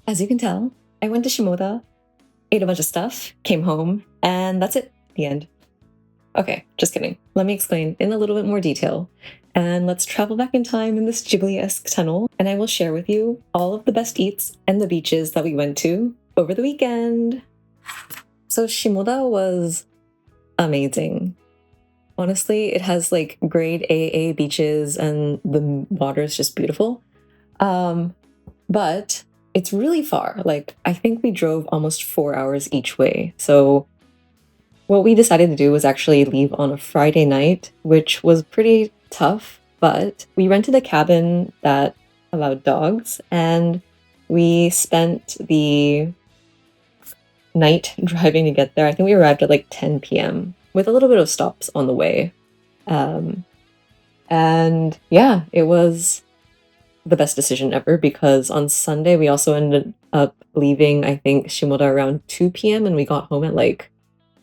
As you can tell, I went to Shimoda, ate a bunch of stuff, came home, and that's it. The end. Okay, just kidding. Let me explain in a little bit more detail. And let's travel back in time in this Ghibli-esque tunnel, and I will share with you all of the best eats and the beaches that we went to over the weekend. So Shimoda was amazing. Honestly, it has like grade AA beaches and the water is just beautiful. But it's really far. Like, I think we drove almost 4 hours each way. So what we decided to do was actually leave on a Friday night, which was pretty tough, but we rented a cabin that allowed dogs, and we spent the night driving to get there. I think we arrived at like 10 p.m. with a little bit of stops on the way. And yeah, it was the best decision ever because on Sunday we also ended up leaving, I think, Shimoda around 2 p.m. and we got home at like,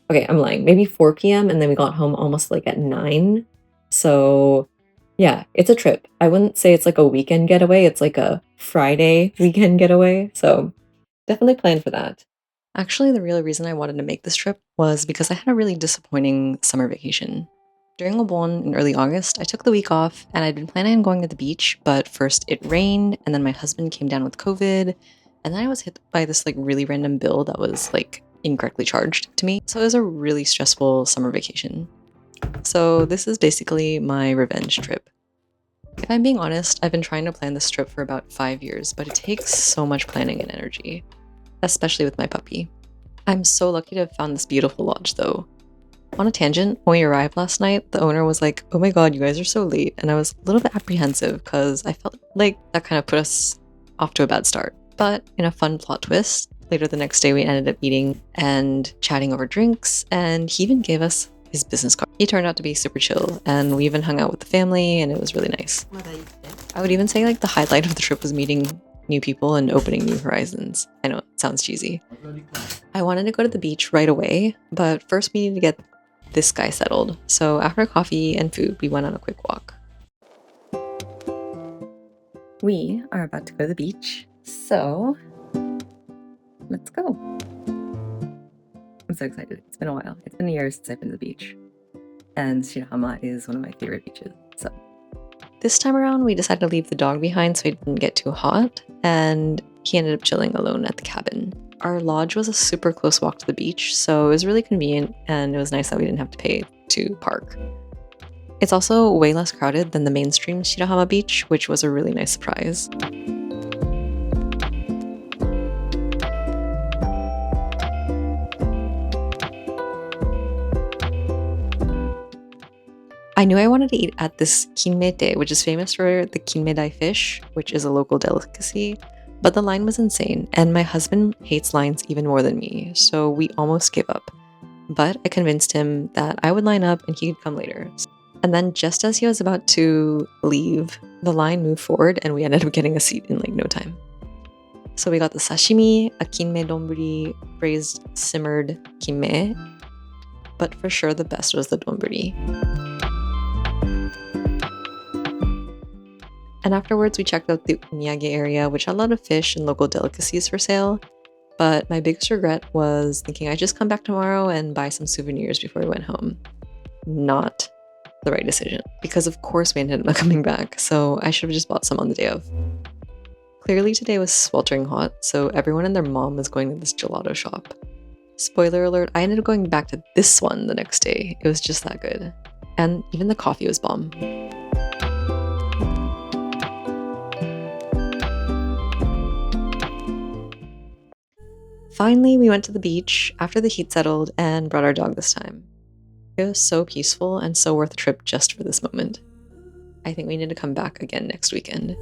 okay, I'm lying, maybe 4 p.m. and then we got home almost like at 9. So yeah, it's a trip. I wouldn't say it's like a weekend getaway, it's like a Friday weekend getaway. So definitely plan for that. Actually, the real reason I wanted to make this trip was because I had a really disappointing summer vacation. During Obon in early August, I took the week off and I'd been planning on going to the beach, but first it rained and then my husband came down with COVID and then I was hit by this like really random bill that was like incorrectly charged to me. So it was a really stressful summer vacation. So this is basically my revenge trip. If I'm being honest, I've been trying to plan this trip for about 5 years, but it takes so much planning and energy, especially with my puppy. I'm so lucky to have found this beautiful lodge though. On a tangent, when we arrived last night, the owner was like, "Oh my god, you guys are so late," and I was a little bit apprehensive because I felt like that kind of put us off to a bad start. But in a fun plot twist, later the next day we ended up eating and chatting over drinks, and he even gave us his business card. He turned out to be super chill, and we even hung out with the family, and it was really nice. I would even say like the highlight of the trip was meeting new people and opening new horizons. I know, it sounds cheesy. I wanted to go to the beach right away, but first we needed to get this guy settled. So after coffee and food, we went on a quick walk. We are about to go to the beach, so let's go. I'm so excited. It's been a while. It's been years since I've been to the beach. And Shirahama is one of my favorite beaches, so. This time around, we decided to leave the dog behind so it didn't get too hot, and he ended up chilling alone at the cabin. Our lodge was a super close walk to the beach, so it was really convenient, and it was nice that we didn't have to pay to park. It's also way less crowded than the mainstream Shirahama beach, which was a really nice surprise. I knew I wanted to eat at this Kinmedai, which is famous for the Kinmedai fish, which is a local delicacy, but the line was insane, and my husband hates lines even more than me, so we almost gave up. But I convinced him that I would line up and he could come later. And then just as he was about to leave, the line moved forward and we ended up getting a seat in like no time. So we got the sashimi, a kinme donburi, braised simmered kinme, but for sure the best was the donburi. And afterwards, we checked out the omiyage area, which had a lot of fish and local delicacies for sale. But my biggest regret was thinking I'd just come back tomorrow and buy some souvenirs before we went home. Not the right decision, because of course we ended up coming back, so I should have just bought some on the day of. Clearly today was sweltering hot, so everyone and their mom was going to this gelato shop. Spoiler alert, I ended up going back to this one the next day. It was just that good. And even the coffee was bomb. Finally, we went to the beach after the heat settled and brought our dog this time. It was so peaceful and so worth the trip just for this moment. I think we need to come back again next weekend.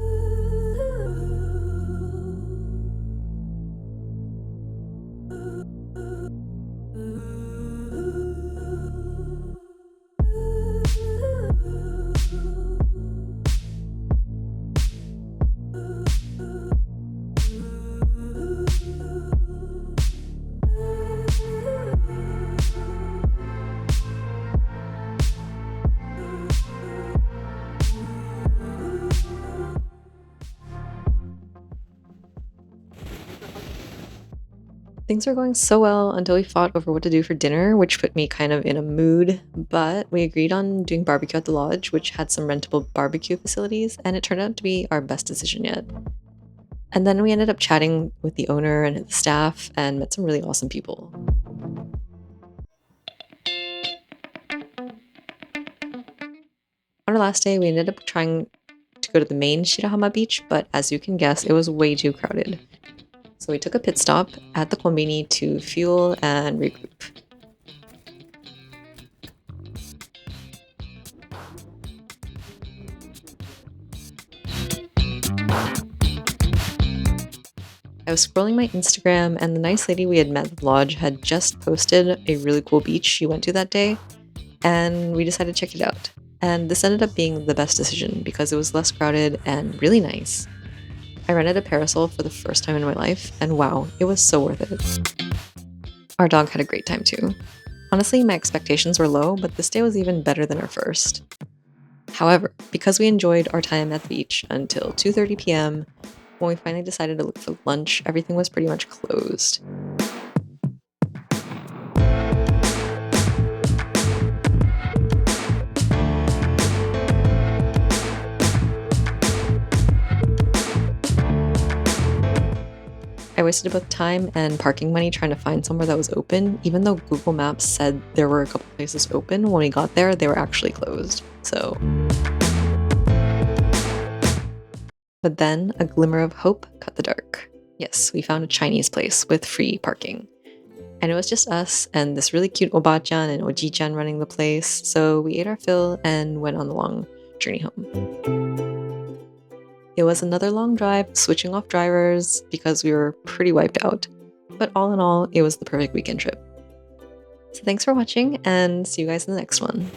Things were going so well until we fought over what to do for dinner, which put me kind of in a mood, but we agreed on doing barbecue at the lodge, which had some rentable barbecue facilities, and it turned out to be our best decision yet. And then we ended up chatting with the owner and the staff and met some really awesome people. On our last day, we ended up trying to go to the main Shirahama beach, but as you can guess, it was way too crowded. So we took a pit stop at the kombini to fuel and regroup. I was scrolling my Instagram and the nice lady we had met at the lodge had just posted a really cool beach she went to that day, and we decided to check it out. And this ended up being the best decision because it was less crowded and really nice. I rented a parasol for the first time in my life, and wow, it was so worth it. Our dog had a great time too. Honestly, my expectations were low, but this day was even better than our first. However, because we enjoyed our time at the beach until 2:30 p.m., when we finally decided to look for lunch, everything was pretty much closed. I wasted both time and parking money trying to find somewhere that was open, even though Google Maps said there were a couple places open. When we got there, they were actually closed. But then a glimmer of hope cut the dark. Yes, we found a Chinese place with free parking. And it was just us and this really cute Oba-chan and Oji-chan running the place, so we ate our fill and went on the long journey home. It was another long drive, switching off drivers because we were pretty wiped out. But all in all, it was the perfect weekend trip. So thanks for watching, and see you guys in the next one.